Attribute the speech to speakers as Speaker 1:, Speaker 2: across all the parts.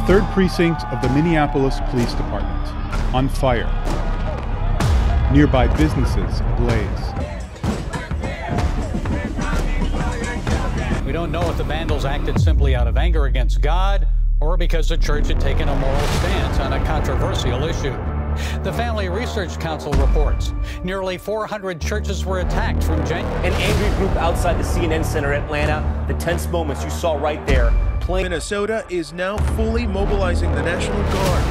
Speaker 1: 3rd Precinct of the Minneapolis Police Department, on fire. Nearby businesses ablaze.
Speaker 2: We don't know if the vandals acted simply out of anger against God or because the church had taken a moral stance on a controversial issue. The Family Research Council reports nearly 400 churches were attacked from January.
Speaker 3: An angry group outside the CNN Center in Atlanta, the tense moments you saw right there.
Speaker 4: Minnesota is now fully mobilizing the National Guard.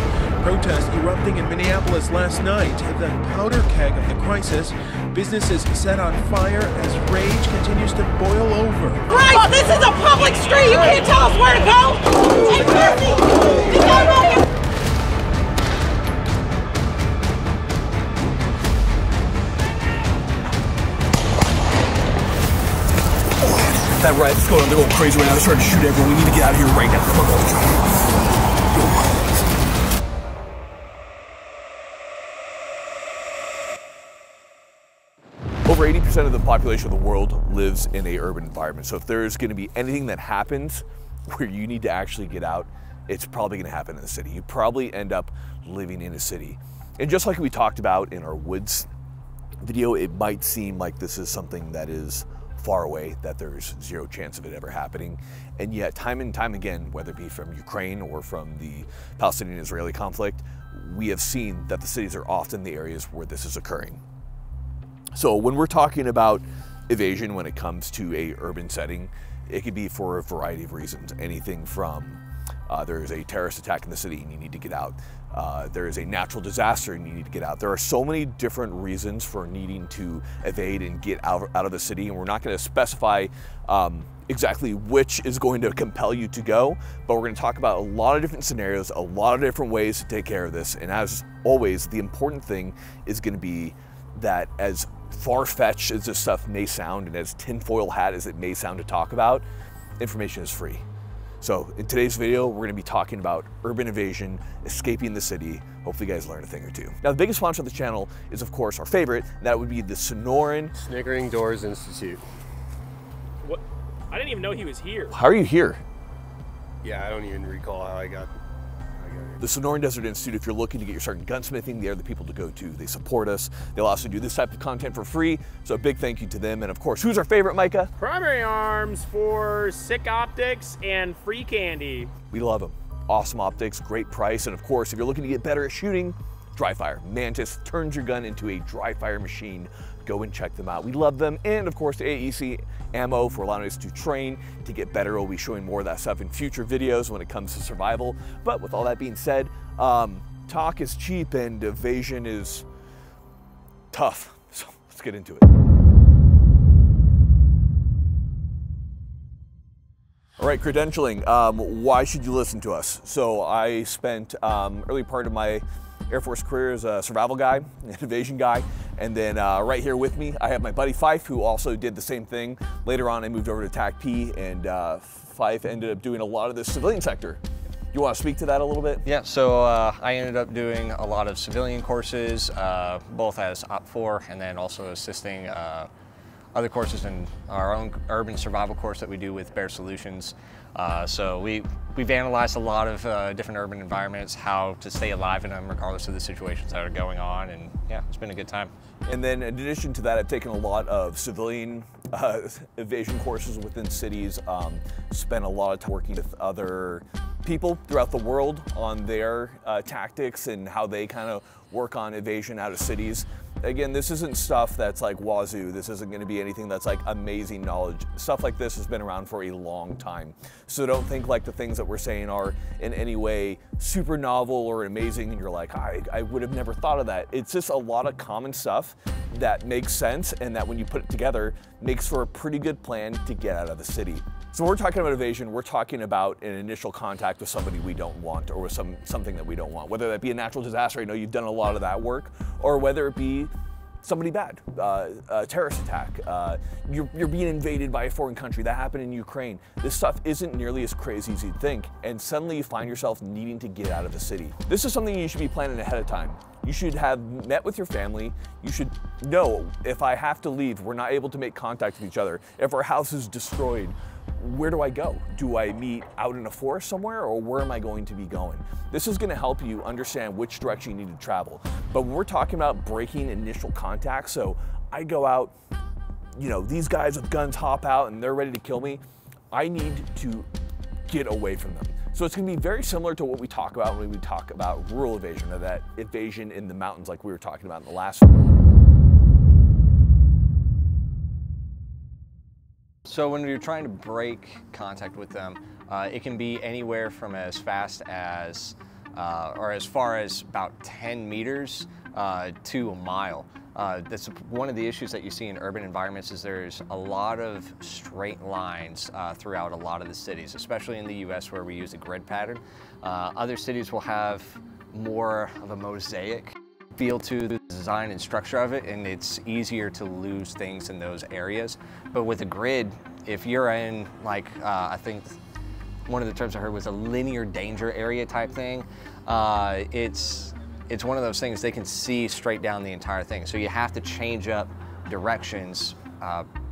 Speaker 4: Protests erupting in Minneapolis last night, the powder keg of the crisis. Businesses set on fire as rage continues to boil over.
Speaker 5: Right, this is a public street. You can't tell us where to go. Hey, Murphy, you got right.
Speaker 6: That riot's going on, they're going crazy right now, they're starting to shoot everyone. We need to get out of here right now. Over 80% of the population of the world lives in an urban environment. So if there's going to be anything that happens where you need to actually get out, it's probably going to happen in the city. You probably end up living in a city. And just like we talked about in our woods video, it might seem like this is something that is far away, that there's zero chance of it ever happening. And yet time and time again, whether it be from Ukraine or from the Palestinian-Israeli conflict, we have seen that the cities are often the areas where this is occurring. So when we're talking about evasion when it comes to a urban setting, it could be for a variety of reasons. Anything from there is a terrorist attack in the city and you need to get out. There is a natural disaster and you need to get out. There are so many different reasons for needing to evade and get out of the city, and we're not going to specify exactly which is going to compel you to go, but we're going to talk about a lot of different scenarios, a lot of different ways to take care of this. And as always, the important thing is going to be that as far-fetched as this stuff may sound and as tinfoil hat as it may sound to talk about, information is free. So in today's video, we're gonna be talking about urban evasion, escaping the city. Hopefully you guys learn a thing or two. Now, the biggest sponsor of the channel is, of course, our favorite. That would be the Sonoran
Speaker 7: Snickering Doors Institute.
Speaker 8: What? I didn't even know he was here.
Speaker 6: How are you here?
Speaker 7: Yeah, I don't even recall how I got here.
Speaker 6: The Sonoran Desert Institute, if you're looking to get your start in gunsmithing, they're the people to go to. They support us. They'll also do this type of content for free. So a big thank you to them. And of course, who's our favorite, Micah?
Speaker 8: Primary Arms for sick optics and free candy.
Speaker 6: We love them. Awesome optics, great price. And of course, if you're looking to get better at shooting, dry fire. Mantis turns your gun into a dry fire machine. Go and check them out. We love them. And of course, the AEC ammo for allowing us to train to get better. We'll be showing more of that stuff in future videos when it comes to survival. But with all that being said, talk is cheap and evasion is tough. So let's get into it. All right, credentialing. Why should you listen to us? So I spent early part of my Air Force career as a survival guy, an evasion guy, and then right here with me, I have my buddy Fife, who also did the same thing. Later on, I moved over to TAC-P, and Fife ended up doing a lot of the civilian sector. You want to speak to that a little bit?
Speaker 9: Yeah, so I ended up doing a lot of civilian courses, both as Op4 and then also assisting other courses in our own urban survival course that we do with Bear Solutions. So we've analyzed a lot of different urban environments, how to stay alive in them regardless of the situations that are going on, and yeah, it's been a good time.
Speaker 6: And then in addition to that, I've taken a lot of civilian evasion courses within cities, spent a lot of time working with other people throughout the world on their tactics and how they kind of work on evasion out of cities. Again, this isn't stuff that's like wazoo. This isn't going to be anything that's like amazing knowledge. Stuff like this has been around for a long time. So don't think like the things that we're saying are in any way super novel or amazing and you're like, I would have never thought of that. It's just a lot of common stuff that makes sense and that when you put it together makes for a pretty good plan to get out of the city. So when we're talking about evasion, we're talking about an initial contact with somebody we don't want or with something that we don't want, whether that be a natural disaster. I know you've done a lot of that work, or whether it be somebody bad, a terrorist attack, you're being invaded by a foreign country. That happened in Ukraine. This stuff isn't nearly as crazy as you'd think, and suddenly you find yourself needing to get out of the city. This is something you should be planning ahead of time. You should have met with your family. You should know if I have to leave, we're not able to make contact with each other. If our house is destroyed, where do I go? Do I meet out in a forest somewhere, or where am I going to be going? This is going to help you understand which direction you need to travel. But when we're talking about breaking initial contact, so I go out, you know, these guys with guns hop out and they're ready to kill me, I need to get away from them. So it's going to be very similar to what we talk about when we talk about rural evasion, or that evasion in the mountains like we were talking about in the last one.
Speaker 9: So when you're trying to break contact with them, it can be anywhere from as fast as, or as far as about 10 meters to a mile. That's one of the issues that you see in urban environments, is there's a lot of straight lines throughout a lot of the cities, especially in the US where we use a grid pattern. Other cities will have more of a mosaic feel to the design and structure of it, and it's easier to lose things in those areas. But with a grid, if you're in, like, I think one of the terms I heard was a linear danger area type thing, it's one of those things they can see straight down the entire thing. So you have to change up directions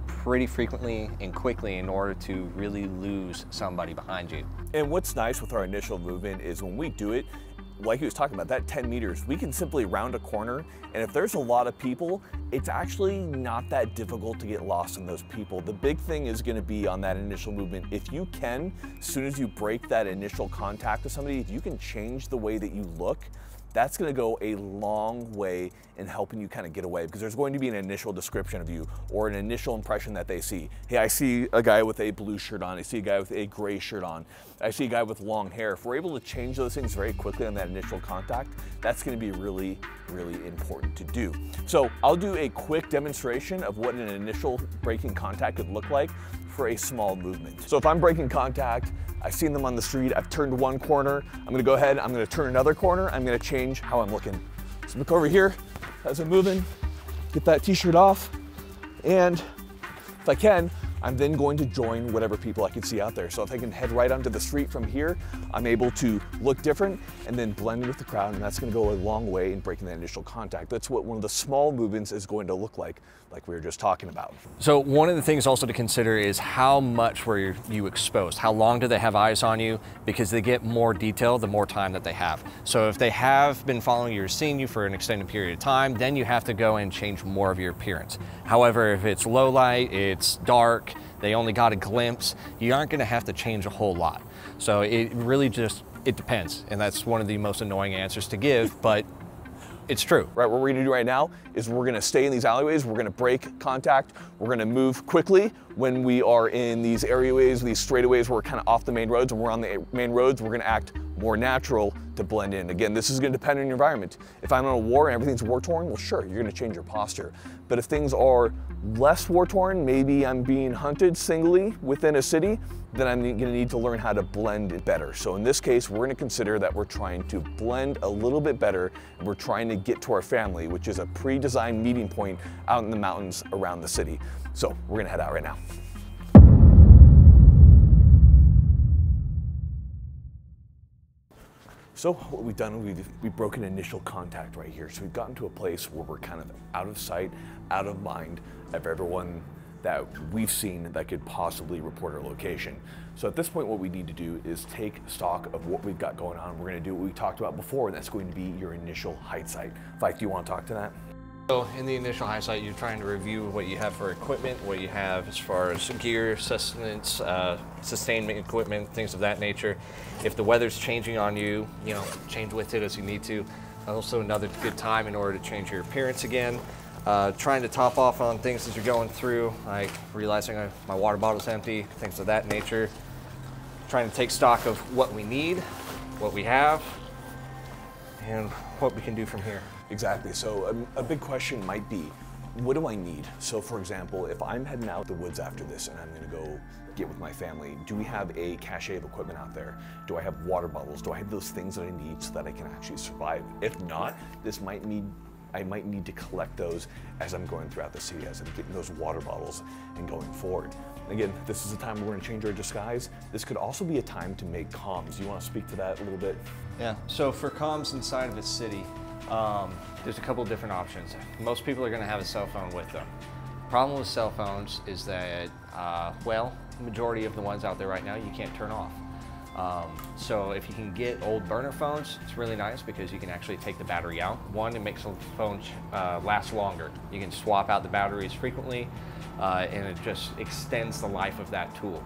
Speaker 9: pretty frequently and quickly in order to really lose somebody behind you.
Speaker 6: And what's nice with our initial movement is when we do it, like he was talking about, that 10 meters, we can simply round a corner, and if there's a lot of people, it's actually not that difficult to get lost in those people. The big thing is going to be on that initial movement. If you can, as soon as you break that initial contact with somebody, if you can change the way that you look, that's going to go a long way in helping you kind of get away, because there's going to be an initial description of you, or an initial impression that they see. Hey, I see a guy with a blue shirt on. I see a guy with a gray shirt on. I see a guy with long hair. If we're able to change those things very quickly on that initial contact, that's going to be really, really important to do. So I'll do a quick demonstration of what an initial breaking contact could look like for a small movement. So if I'm breaking contact, I've seen them on the street, I've turned one corner, I'm gonna go ahead, I'm gonna turn another corner, I'm gonna change how I'm looking. So look over here as I'm moving, get that t-shirt off, and if I can, I'm then going to join whatever people I can see out there. So if I can head right onto the street from here, I'm able to look different and then blend with the crowd, and that's gonna go a long way in breaking that initial contact. That's what one of the small movements is going to look like we were just talking about.
Speaker 9: So one of the things also to consider is how much were you exposed? How long do they have eyes on you? Because they get more detail the more time that they have. So if they have been following you or seeing you for an extended period of time, then you have to go and change more of your appearance. However, if it's low light, it's dark, they only got a glimpse, you aren't gonna have to change a whole lot. So it really just, it depends. And that's one of the most annoying answers to give, but it's true.
Speaker 6: Right, what we're gonna do right now is we're gonna stay in these alleyways, we're gonna break contact, we're gonna move quickly when we are in these areaways, these straightaways where we're kind of off the main roads. When we're on the main roads, we're gonna act more natural to blend in. Again, this is gonna depend on your environment. If I'm in a war and everything's war-torn, well sure, you're gonna change your posture. But if things are less war-torn, maybe I'm being hunted singly within a city, then I'm gonna need to learn how to blend it better. So in this case, we're gonna consider that we're trying to blend a little bit better, and we're trying to get to our family, which is a pre-designed meeting point out in the mountains around the city. So we're gonna head out right now. So what we've done, we've broken initial contact right here. So we've gotten to a place where we're kind of out of sight, out of mind of everyone that we've seen that could possibly report our location. So at this point, what we need to do is take stock of what we've got going on. We're gonna do what we talked about before, and that's going to be your initial Hidesite. Mike, do you want to talk to that?
Speaker 9: So in the initial Hidesite, you're trying to review what you have for equipment, what you have as far as gear, sustenance, sustainment equipment, things of that nature. If the weather's changing on you, change with it as you need to. Also another good time in order to change your appearance again. Trying to top off on things as you're going through, like realizing my water bottle's empty, things of that nature. Trying to take stock of what we need, what we have, and what we can do from here.
Speaker 6: Exactly. So a big question might be, what do I need? So for example, if I'm heading out the woods after this and I'm gonna go get with my family, do we have a cache of equipment out there? Do I have water bottles? Do I have those things that I need so that I can actually survive? If not, I might need to collect those as I'm going throughout the city, as I'm getting those water bottles and going forward. Again, this is a time we're gonna change our disguise. This could also be a time to make comms. You wanna speak to that a little bit?
Speaker 9: Yeah, so for comms inside of a city, There's a couple of different options. Most people are going to have a cell phone with them. Problem with cell phones is that, well, the majority of the ones out there right now you can't turn off. So if you can get old burner phones, it's really nice because you can actually take the battery out. One, it makes the phone last longer. You can swap out the batteries frequently, and it just extends the life of that tool.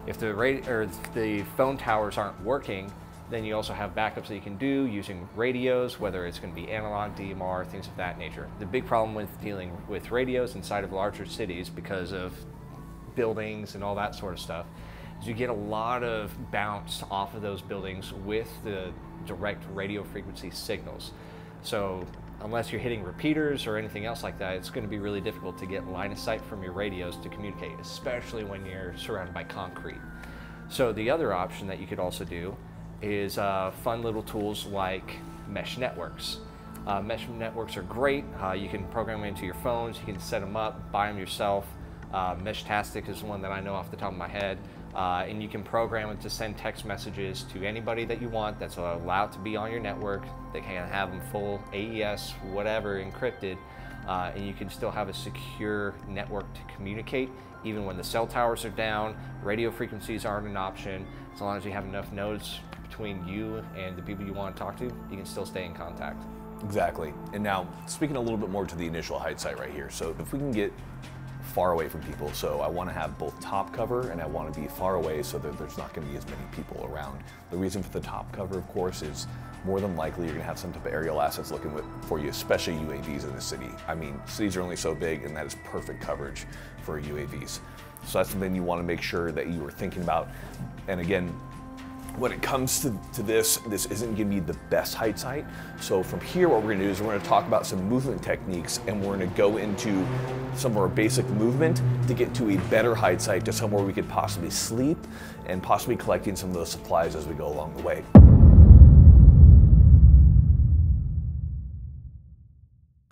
Speaker 9: If the phone towers aren't working, then you also have backups that you can do using radios, whether it's going to be analog, DMR, things of that nature. The big problem with dealing with radios inside of larger cities because of buildings and all that sort of stuff is you get a lot of bounce off of those buildings with the direct radio frequency signals. So unless you're hitting repeaters or anything else like that, it's going to be really difficult to get line of sight from your radios to communicate, especially when you're surrounded by concrete. So the other option that you could also do is fun little tools like mesh networks. Mesh networks are great. You can program them into your phones, you can set them up, buy them yourself. Meshtastic is one that I know off the top of my head. And you can program it to send text messages to anybody that you want that's allowed to be on your network. They can have them full AES, whatever, encrypted, and you can still have a secure network to communicate even when the cell towers are down, radio frequencies aren't an option. As long as you have enough nodes between you and the people you want to talk to, you can still stay in contact.
Speaker 6: Exactly. And now, speaking a little bit more to the initial Hidesite right here. So if we can get far away from people, so I want to have both top cover and I want to be far away so that there's not going to be as many people around. The reason for the top cover, of course, is more than likely you're going to have some type of aerial assets looking for you, especially UAVs in the city. I mean, cities are only so big, and that is perfect coverage for UAVs. So that's something you want to make sure that you are thinking about. And again, when it comes to this isn't going to be the best Hidesite. So from here, what we're going to do is we're going to talk about some movement techniques, and we're going to go into some of our basic movement to get to a better Hidesite, to somewhere we could possibly sleep and possibly collecting some of those supplies as we go along the way.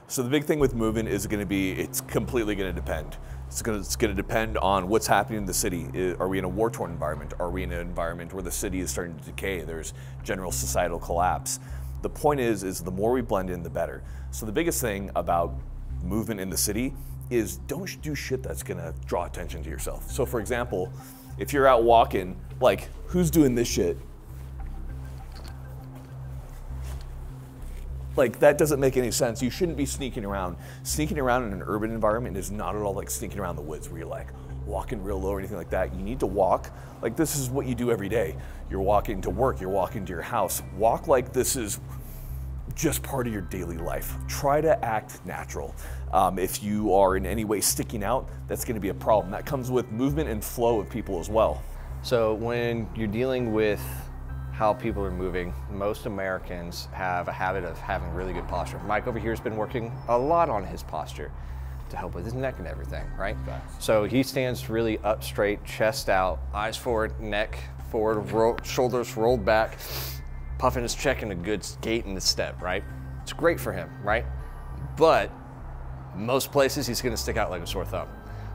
Speaker 6: So the big thing with movement is going to be, it's completely going to depend. It's going to depend on what's happening in the city. Are we in a war-torn environment? Are we in an environment where the city is starting to decay? There's general societal collapse. The point is the more we blend in, the better. So the biggest thing about movement in the city is don't do shit that's going to draw attention to yourself. So for example, if you're out walking, like, who's doing this shit? Like, that doesn't make any sense. You shouldn't be sneaking around. Sneaking around in an urban environment is not at all like sneaking around the woods where you're like walking real low or anything like that. You need to walk like this is what you do every day. You're walking to work, you're walking to your house. Walk like this is just part of your daily life. Try to act natural. If you are in any way sticking out, that's going to be a problem. That comes with movement and flow of people as well.
Speaker 9: So when you're dealing with how people are moving, most Americans have a habit of having really good posture. Mike over here has been working a lot on his posture to help with his neck and everything, right? So he stands really up straight, chest out, eyes forward, neck forward, shoulders rolled back, puffing his check in a good gait in the step, right? It's great for him, right? But most places he's gonna stick out like a sore thumb.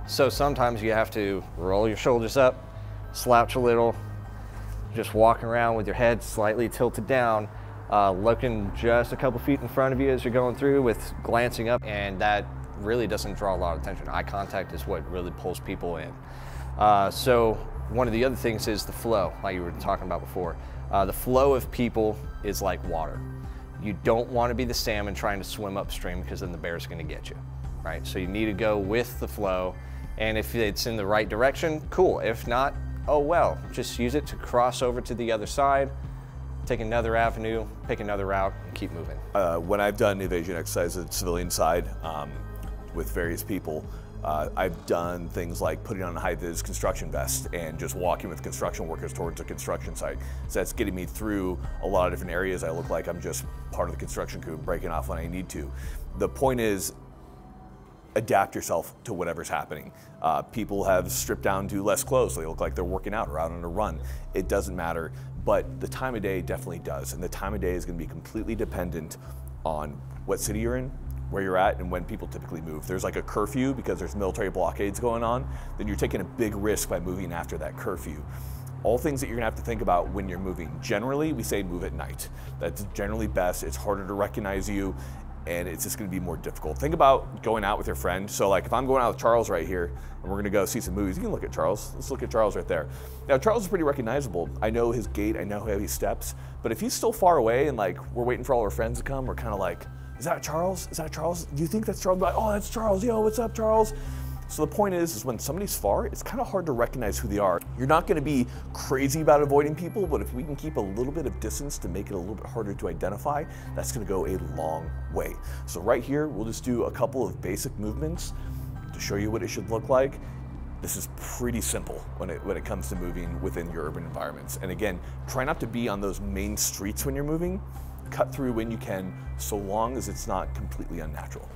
Speaker 9: So sometimes you have to roll your shoulders up, slouch a little, just walking around with your head slightly tilted down, looking just a couple feet in front of you as you're going through with glancing up, and that really doesn't draw a lot of attention. Eye contact is what really pulls people in. So one of the other things is the flow, like you were talking about before. The flow of people is like water. You don't want to be the salmon trying to swim upstream because then the bear's going to get you, right? So you need to go with the flow, and if it's in the right direction, cool. If not, oh well, just use it to cross over to the other side, take another avenue, pick another route, and keep moving.
Speaker 6: When I've done evasion exercises at the civilian side with various people, I've done things like putting on a high-vis construction vest and just walking with construction workers towards a construction site. So that's getting me through a lot of different areas. I look like I'm just part of the construction crew, breaking off when I need to. The point is, adapt yourself to whatever's happening. People have stripped down to less clothes, so they look like they're working out or out on a run. It doesn't matter, but the time of day definitely does, and the time of day is going to be completely dependent on what city you're in, where you're at, and when people typically move. There's like a curfew because there's military blockades going on, then you're taking a big risk by moving after that curfew. all things that you're gonna have to think about when you're moving. Generally, we say move at night. That's generally best. It's harder to recognize you, and it's just gonna be more difficult. Think about going out with your friend. So like if I'm going out with Charles right here, and we're gonna go see some movies, you can look at Charles. Let's look at Charles right there. Now Charles is pretty recognizable. I know his gait, I know how he steps, but if he's still far away and like we're waiting for all our friends to come, we're kind of like, is that Charles? Is that Charles? Do you think that's Charles? Like, oh, that's Charles. Yo, what's up, Charles? So the point is when somebody's far, it's kind of hard to recognize who they are. You're not going to be crazy about avoiding people, but if we can keep a little bit of distance to make it a little bit harder to identify, that's going to go a long way. So right here, we'll just do a couple of basic movements to show you what it should look like. This is pretty simple when it comes to moving within your urban environments. And again, try not to be on those main streets when you're moving. Cut through when you can, so long as it's not completely unnatural.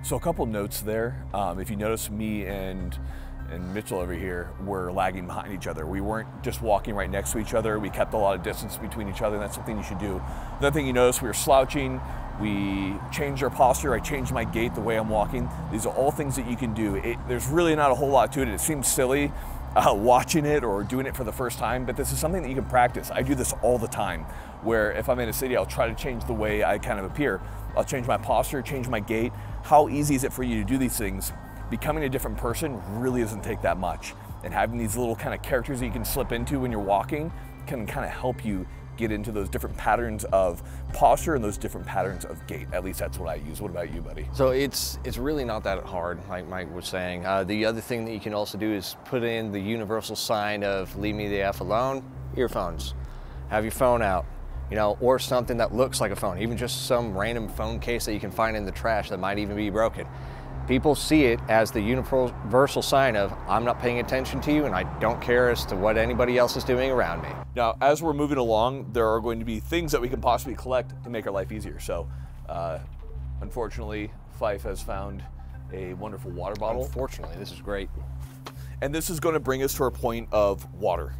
Speaker 6: So a couple notes there. If you notice, me and Mitchell over here were lagging behind each other. We weren't just walking right next to each other. We kept a lot of distance between each other, and that's something you should do. Another thing you notice, we were slouching. We changed our posture. I changed my gait, the way I'm walking. These are all things that you can do. There's really not a whole lot to it. It seems silly watching it or doing it for the first time, but this is something that you can practice. I do this all the time, where if I'm in a city, I'll try to change the way I kind of appear. I'll change my posture, change my gait. How easy is it for you to do these things? Becoming a different person really doesn't take that much. And having these little kind of characters that you can slip into when you're walking can kind of help you get into those different patterns of posture and those different patterns of gait. At least that's what I use. What about you, buddy?
Speaker 9: So it's really not that hard, like Mike was saying. The other thing that you can also do is put in the universal sign of leave me the F alone. Earphones. Have your phone out, you know, or something that looks like a phone, even just some random phone case that you can find in the trash that might even be broken. People see it as the universal sign of I'm not paying attention to you and I don't care as to what anybody else is doing around me.
Speaker 6: Now, as we're moving along, there are going to be things that we can possibly collect to make our life easier. So, unfortunately, Fife has found a wonderful water bottle.
Speaker 9: Unfortunately, this is great.
Speaker 6: And this is going to bring us to our point of water.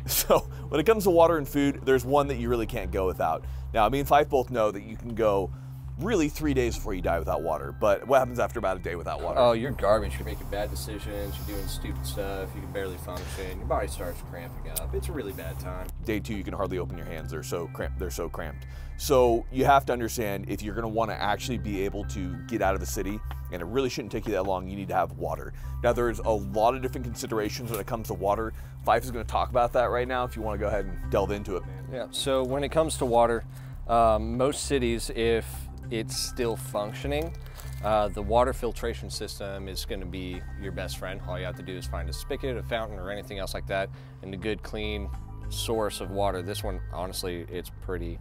Speaker 6: So when it comes to water and food, there's one that you really can't go without. Now, me and Fife both know that you can go really 3 days before you die without water, but what happens after about a day without water?
Speaker 9: Oh, you're garbage. You're making bad decisions, you're doing stupid stuff, you can barely function, your body starts cramping up. It's a really bad time.
Speaker 6: Day 2, you can hardly open your hands. They're so cramped. So you have to understand, if you're gonna wanna actually be able to get out of the city, and it really shouldn't take you that long, you need to have water. Now, there's a lot of different considerations when it comes to water. Fife is gonna talk about that right now if you wanna go ahead and delve into it.
Speaker 9: Yeah, so when it comes to water, most cities, if it's still functioning, the water filtration system is going to be your best friend. All you have to do is find a spigot, a fountain, or anything else like that, and a good clean source of water. This one, honestly, it's pretty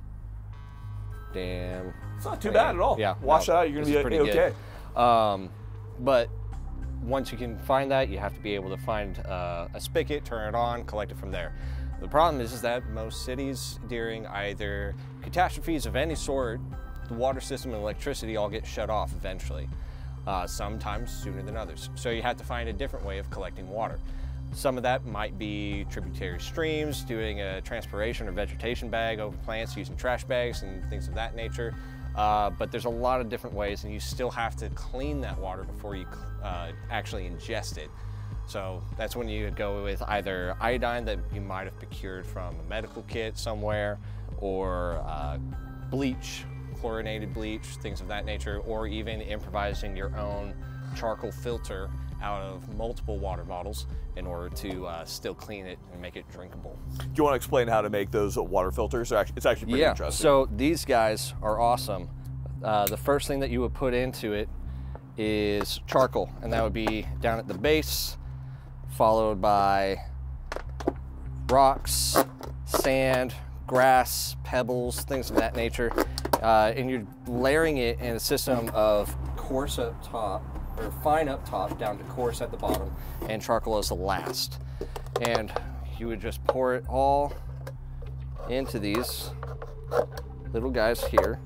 Speaker 9: damn
Speaker 6: It's not too bad at all.
Speaker 9: Yeah,
Speaker 6: wash it out, you're going to be okay.
Speaker 9: But once you can find that, you have to be able to find a spigot, turn it on, collect it from there. The problem is that most cities, during either catastrophes of any sort, the water system and electricity all get shut off eventually, sometimes sooner than others. So you have to find a different way of collecting water. Some of that might be tributary streams, doing a transpiration or vegetation bag over plants using trash bags and things of that nature. But there's a lot of different ways, and you still have to clean that water before you actually ingest it. So that's when you would go with either iodine that you might have procured from a medical kit somewhere, or bleach, chlorinated bleach, things of that nature, or even improvising your own charcoal filter out of multiple water bottles in order to still clean it and make it drinkable.
Speaker 6: Do you want to explain how to make those water filters? It's actually pretty interesting.
Speaker 9: So these guys are awesome. The first thing that you would put into it is charcoal, and that would be down at the base, followed by rocks, sand, grass, pebbles, things of that nature. And you're layering it in a system of coarse up top, or fine up top, down to coarse at the bottom, and charcoal as the last. And you would just pour it all into these little guys here.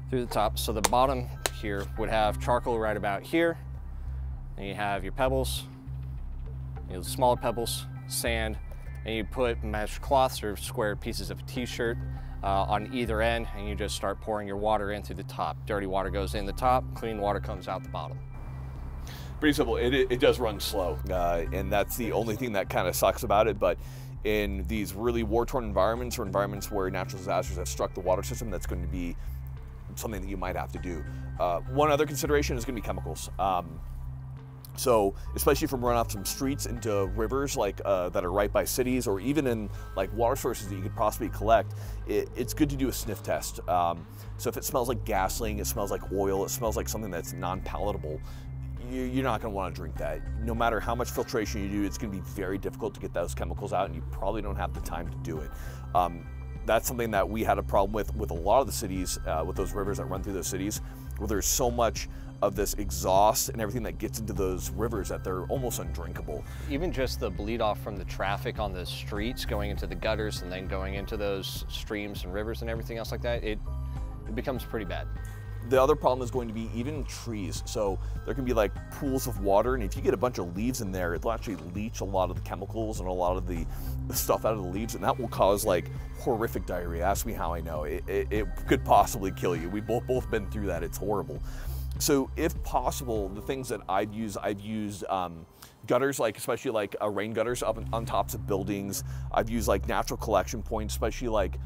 Speaker 9: through the top. So the bottom here would have charcoal right about here. And you have your pebbles, smaller pebbles, sand, and you put mesh cloths or square pieces of a t-shirt on either end, and you just start pouring your water in through the top. Dirty water goes in the top, clean water comes out the bottom.
Speaker 6: Pretty simple. It does run slow, and that's the only thing that kind of sucks about it. But in these really war-torn environments, or environments where natural disasters have struck the water system, that's going to be something that you might have to do. One other consideration is going to be chemicals. So especially from runoffs from streets into rivers like that are right by cities, or even in like water sources that you could possibly collect, it's good to do a sniff test. So if it smells like gasoline, it smells like oil, it smells like something that's non-palatable, you're not going to want to drink that. No matter how much filtration you do, it's going to be very difficult to get those chemicals out, and you probably don't have the time to do it. That's something that we had a problem with a lot of the cities, with those rivers that run through those cities, where there's so much of this exhaust and everything that gets into those rivers that they're almost undrinkable.
Speaker 9: Even just the bleed off from the traffic on the streets going into the gutters and then going into those streams and rivers and everything else like that, it becomes pretty bad.
Speaker 6: The other problem is going to be even trees. So there can be like pools of water, and if you get a bunch of leaves in there, it'll actually leach a lot of the chemicals and a lot of the stuff out of the leaves, and that will cause like horrific diarrhea. Ask me how I know. It could possibly kill you. We've both been through that. It's horrible. So if possible, the things that I've used gutters, like especially like rain gutters up on tops of buildings. I've used like natural collection points, especially like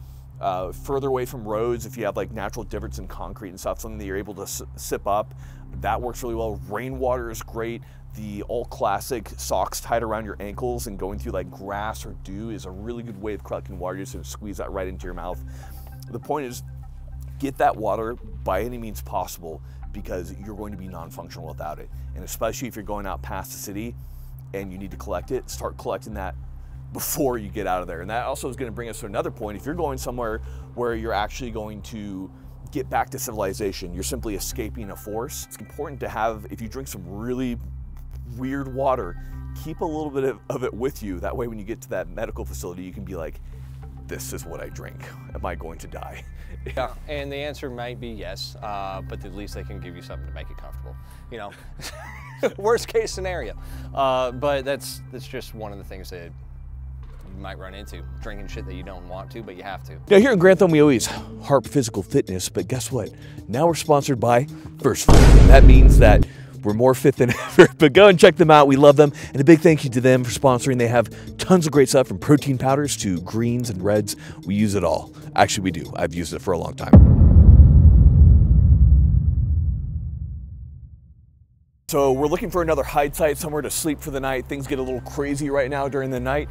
Speaker 6: further away from roads. If you have like natural divots in concrete and stuff, something that you're able to sip up, that works really well. Rainwater is great. The all classic socks tied around your ankles and going through like grass or dew is a really good way of collecting water. Just to squeeze that right into your mouth. The point is, get that water by any means possible, because you're going to be non-functional without it. And especially if you're going out past the city and you need to collect it, start collecting that before you get out of there. And that also is going to bring us to another point. If you're going somewhere where you're actually going to get back to civilization, you're simply escaping a force, it's important to have, if you drink some really weird water, keep a little bit of it with you. That way when you get to that medical facility, you can be like, this is what I drink. Am I going to die?
Speaker 9: Yeah, and the answer might be yes, but at least they can give you something to make it comfortable. You know, worst case scenario. But that's just one of the things that you might run into, drinking shit that you don't want to, but you have to.
Speaker 6: Now here in Grantham, we always harp physical fitness, but guess what? Now we're sponsored by First Fit. That means that we're more fit than ever, but go and check them out. We love them, and a big thank you to them for sponsoring. They have tons of great stuff, from protein powders to greens and reds. We use it all. Actually, we do. I've used it for a long time. So we're looking for another Hidesite, somewhere to sleep for the night. Things get a little crazy right now during the night.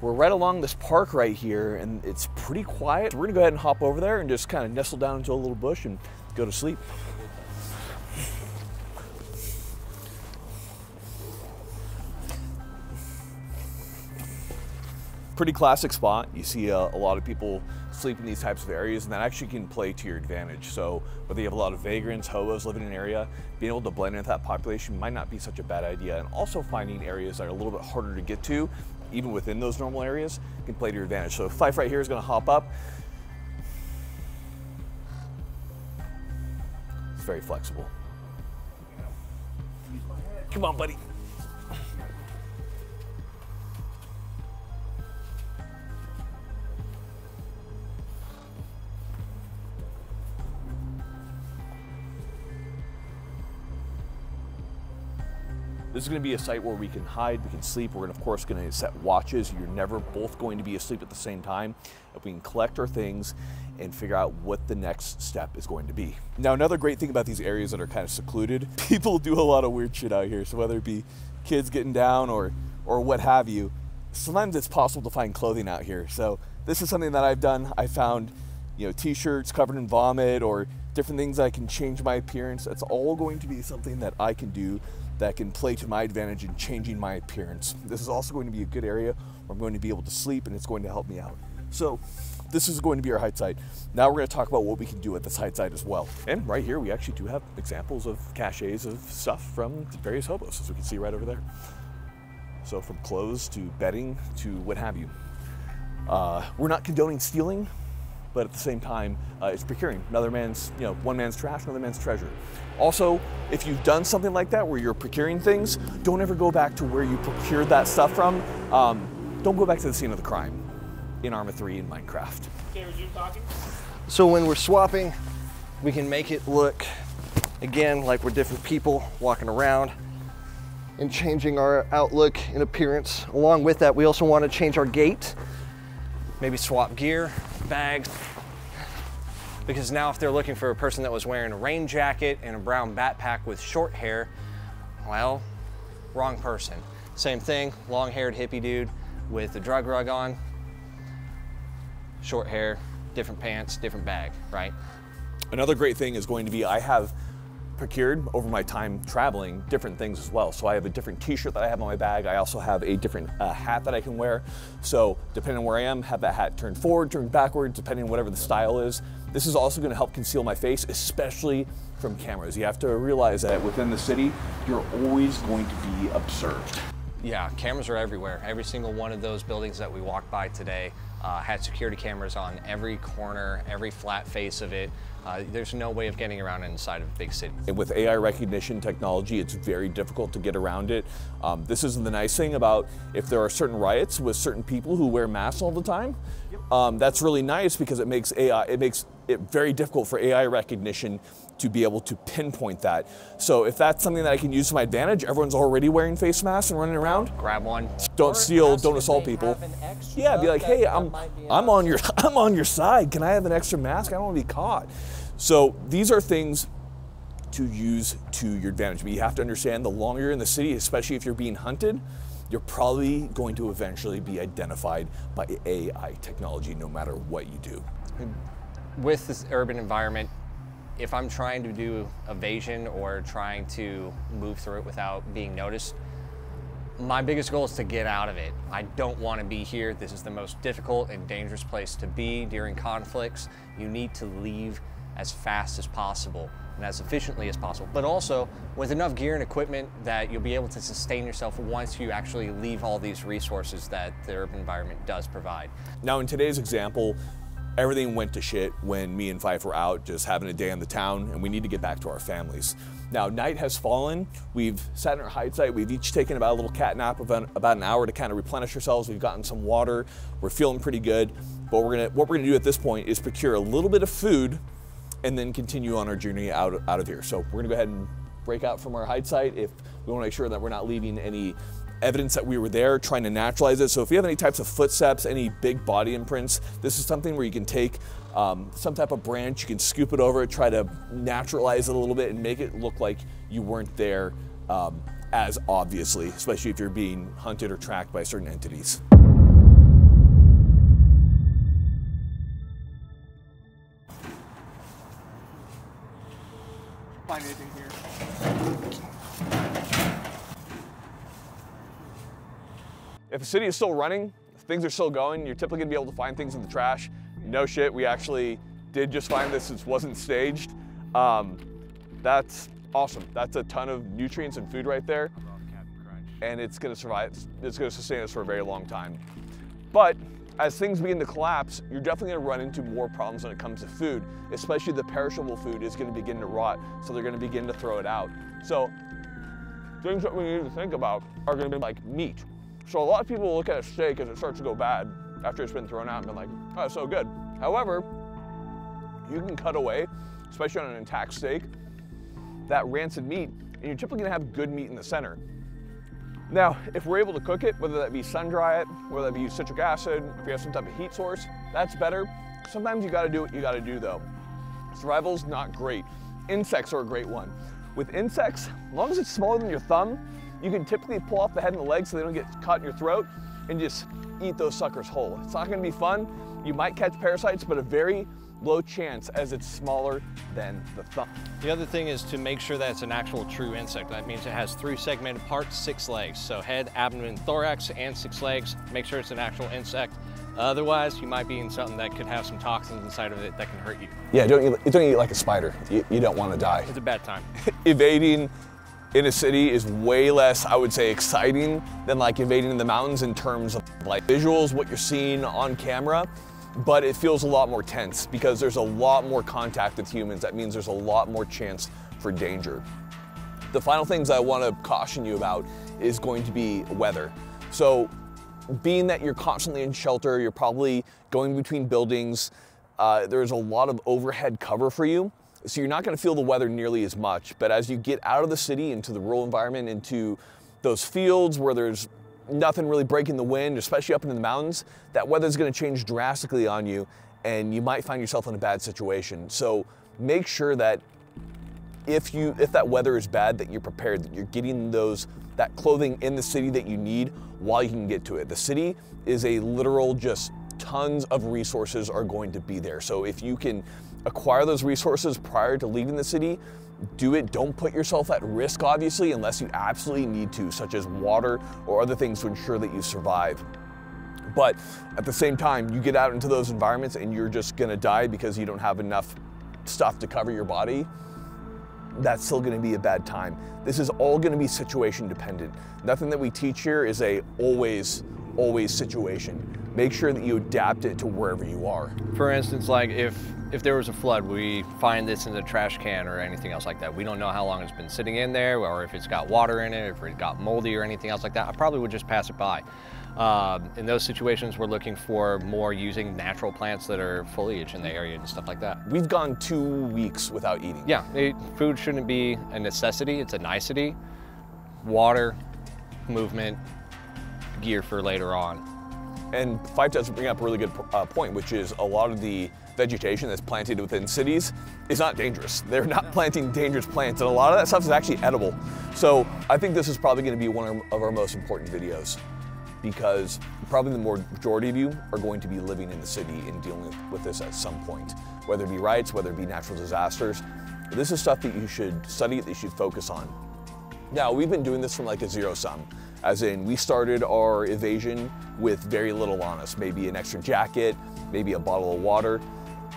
Speaker 6: We're right along this park right here, and it's pretty quiet. We're gonna go ahead and hop over there and just kind of nestle down into a little bush and go to sleep. Pretty classic spot. You see a lot of people sleep in these types of areas, and that actually can play to your advantage. So whether you have a lot of vagrants, hobos living in an area, being able to blend into that population might not be such a bad idea. And also finding areas that are a little bit harder to get to, even within those normal areas, can play to your advantage. So Fife right here is going to hop up. It's very flexible. Come on, buddy. This is going to be a site where we can hide, we can sleep. We're of course going to set watches. You're never both going to be asleep at the same time. If we can collect our things and figure out what the next step is going to be. Now, another great thing about these areas that are kind of secluded, people do a lot of weird shit out here. So whether it be kids getting down or what have you, sometimes it's possible to find clothing out here. So this is something that I've done. I found, you know, t-shirts covered in vomit or different things that I can change my appearance. That's all going to be something that I can do that can play to my advantage in changing my appearance. This is also going to be a good area where I'm going to be able to sleep, and it's going to help me out. So this is going to be our Hidesite. Now we're going to talk about what we can do at this Hidesite as well. And right here, we actually do have examples of caches of stuff from various hobos, as we can see right over there. So from clothes to bedding to what have you. We're not condoning stealing, but at the same time, it's procuring another man's, one man's trash, another man's treasure. Also, if you've done something like that where you're procuring things, don't ever go back to where you procured that stuff from. Don't go back to the scene of the crime in Arma 3 in Minecraft.
Speaker 8: Okay, resume talking.
Speaker 9: So when we're swapping, we can make it look, again, like we're different people walking around and changing our outlook and appearance. Along with that, we also want to change our gait, maybe swap gear, bags, because now if they're looking for a person that was wearing a rain jacket and a brown backpack with short hair, well, wrong person. Same thing, long-haired hippie dude with the drug rug on, short hair, different pants, different bag, right?
Speaker 6: Another great thing is going to be I have procured over my time traveling different things as well. So I have a different t-shirt that I have on my bag. I also have a different hat that I can wear. So depending on where I am, have that hat turned forward, turned backwards, depending on whatever the style is. This is also going to help conceal my face, especially from cameras. You have to realize that within the city, you're always going to be observed.
Speaker 9: Yeah, cameras are everywhere. Every single one of those buildings that we walked by today had security cameras on every corner, every flat face of it. There's no way of getting around inside of a big city.
Speaker 6: And with AI recognition technology, it's very difficult to get around it. This is the nice thing about if there are certain riots with certain people who wear masks all the time. That's really nice because it makes it very difficult for AI recognition to be able to pinpoint that. So if that's something that I can use to my advantage, everyone's already wearing face masks and running around.
Speaker 9: Grab one.
Speaker 6: Don't steal, don't assault people. Yeah, be like, hey, I'm on your side. Can I have an extra mask? I don't want to be caught. So these are things to use to your advantage. But you have to understand the longer you're in the city, especially if you're being hunted, you're probably going to eventually be identified by AI technology no matter what you do.
Speaker 9: With this urban environment, if I'm trying to do evasion or trying to move through it without being noticed, my biggest goal is to get out of it. I don't want to be here. This is the most difficult and dangerous place to be during conflicts. You need to leave as fast as possible and as efficiently as possible, but also with enough gear and equipment that you'll be able to sustain yourself once you actually leave all these resources that the urban environment does provide.
Speaker 6: Now in today's example, everything went to shit when me and Fife were out just having a day in the town, and we need to get back to our families. Now, night has fallen. We've sat in our Hidesite. We've each taken about a little cat nap of about an hour to kind of replenish ourselves. We've gotten some water. We're feeling pretty good. But what we're gonna do at this point is procure a little bit of food and then continue on our journey out of here. So we're gonna go ahead and break out from our Hidesite. If we wanna make sure that we're not leaving any evidence that we were there, trying to naturalize it. So if you have any types of footsteps, any big body imprints, this is something where you can take some type of branch, you can scoop it over it, try to naturalize it a little bit and make it look like you weren't there as obviously, especially if you're being hunted or tracked by certain entities.
Speaker 4: Find anything here?
Speaker 6: If the city is still running, if things are still going, you're typically gonna be able to find things in the trash. No shit, we actually did just find this. It wasn't staged. That's awesome. That's a ton of nutrients and food right there. And it's gonna survive, it's gonna sustain us for a very long time. But as things begin to collapse, you're definitely gonna run into more problems when it comes to food, especially the perishable food is gonna begin to rot, so they're gonna begin to throw it out. So things that we need to think about are gonna be like meat. So a lot of people look at a steak as it starts to go bad after it's been thrown out and be like, oh, it's so good. However, you can cut away, especially on an intact steak, that rancid meat, and you're typically gonna have good meat in the center. Now, if we're able to cook it, whether that be sun-dry it, whether that be citric acid, if you have some type of heat source, that's better. Sometimes you gotta do what you gotta do though. Survival's not great. Insects are a great one. With insects, as long as it's smaller than your thumb, you can typically pull off the head and the legs so they don't get caught in your throat and just eat those suckers whole. It's not gonna be fun. You might catch parasites, but a very low chance as it's smaller than the thumb.
Speaker 9: The other thing is to make sure that it's an actual true insect. That means it has 3 segmented parts, 6 legs. So head, abdomen, thorax, and 6 legs. Make sure it's an actual insect. Otherwise, you might be in something that could have some toxins inside of it that can hurt you.
Speaker 6: Yeah, don't eat like a spider. You don't wanna die.
Speaker 9: It's a bad time.
Speaker 6: Evading in a city is way less, I would say, exciting than like evading in the mountains in terms of like visuals, what you're seeing on camera. but it feels a lot more tense because there's a lot more contact with humans. That means there's a lot more chance for danger. The final things I want to caution you about is going to be weather. So being that you're constantly in shelter, you're probably going between buildings, there's a lot of overhead cover for you. So you're not going to feel the weather nearly as much. But as you get out of the city into the rural environment, into those fields where there's nothing really breaking the wind, especially up into the mountains, that weather's going to change drastically on you and you might find yourself in a bad situation. So make sure that if that weather is bad, that you're prepared, that you're getting that clothing in the city that you need while you can get to it. The city is a literal, just tons of resources are going to be there. So if you can acquire those resources prior to leaving the city, do it. Don't put yourself at risk, obviously, unless you absolutely need to, such as water or other things to ensure that you survive. But at the same time, you get out into those environments and you're just gonna die because you don't have enough stuff to cover your body, that's still gonna be a bad time. This is all gonna be situation dependent. Nothing that we teach here is a always situation. Make sure that you adapt it to wherever you are.
Speaker 9: For instance, like if there was a flood, we find this in the trash can or anything else like that. We don't know how long it's been sitting in there or if it's got water in it, if it got moldy or anything else like that. I probably would just pass it by. In those situations, we're looking for more using natural plants that are foliage in the area and stuff like that.
Speaker 6: We've gone 2 weeks without eating.
Speaker 9: Yeah, food shouldn't be a necessity, it's a nicety. Water, movement, gear for later on.
Speaker 6: And Fife does bring up a really good point, which is a lot of the vegetation that's planted within cities is not dangerous. They're not planting dangerous plants, and a lot of that stuff is actually edible. So I think this is probably going to be one of our most important videos, because probably the majority of you are going to be living in the city and dealing with this at some point, whether it be riots, whether it be natural disasters. This is stuff that you should study, that you should focus on. Now, we've been doing this from like a zero sum, as in we started our evasion with very little on us, maybe an extra jacket, maybe a bottle of water.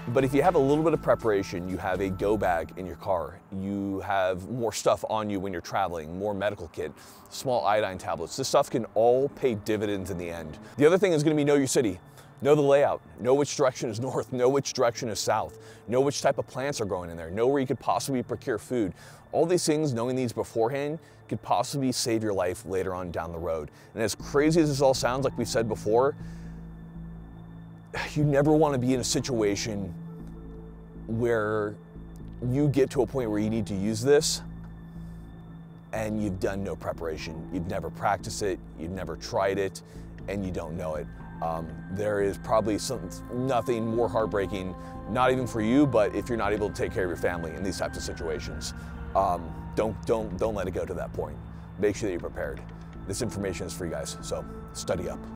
Speaker 6: But if you have a little bit of preparation, you have a go bag in your car, you have more stuff on you when you're traveling, more medical kit, small iodine tablets, this stuff can all pay dividends in the end. The other thing is going to be know your city. Know the layout, know which direction is north, know which direction is south, know which type of plants are growing in there, know where you could possibly procure food. All these things, knowing these beforehand, could possibly save your life later on down the road. And as crazy as this all sounds, like we've said before, you never want to be in a situation where you get to a point where you need to use this and you've done no preparation. You've never practiced it, you've never tried it, and you don't know it. There is probably nothing more heartbreaking, not even for you, but if you're not able to take care of your family in these types of situations. Don't let it go to that point. Make sure that you're prepared. This information is for you guys, so study up.